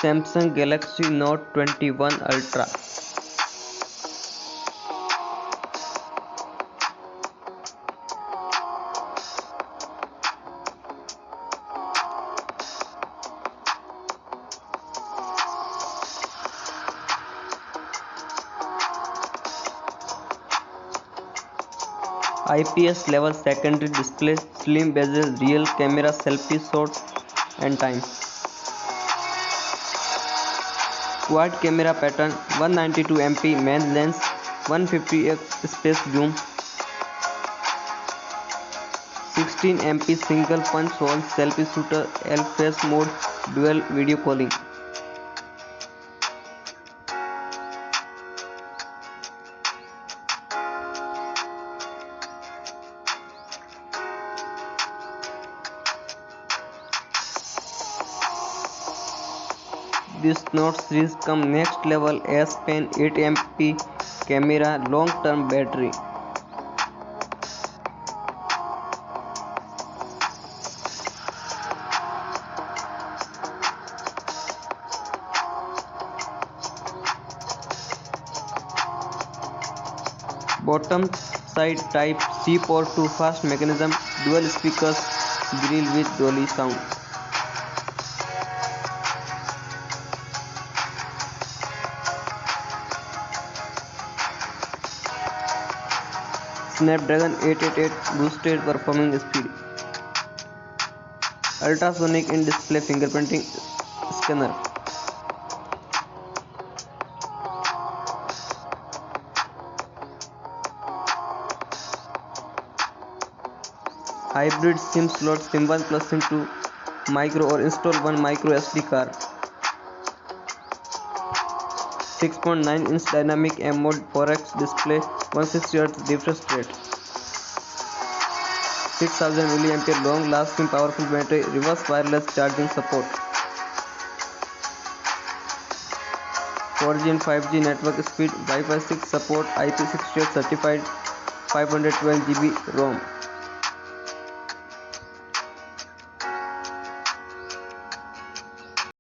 Samsung Galaxy Note 21 Ultra. IPS level secondary display, slim bezel, real camera, selfie shots and time. Quad camera pattern, 192MP main lens, 150x space zoom, 16MP single punch hole selfie shooter, L face mode, dual video calling. This Note series come next level S Pen 8MP camera, long term battery. Bottom side type C port to fast mechanism, dual speakers, grill with dolly sound. Snapdragon 888 boosted performing speed. Ultrasonic in-display fingerprinting scanner. Hybrid SIM slot, SIM1 plus SIM2 micro or install one micro SD card. 6.9-inch dynamic AMOLED 4X display, 160Hz refresh rate. 6000 mAh long-lasting powerful battery, reverse wireless charging support. 4G and 5G network speed, Wi-Fi 6 support, IP68 certified, 512GB ROM.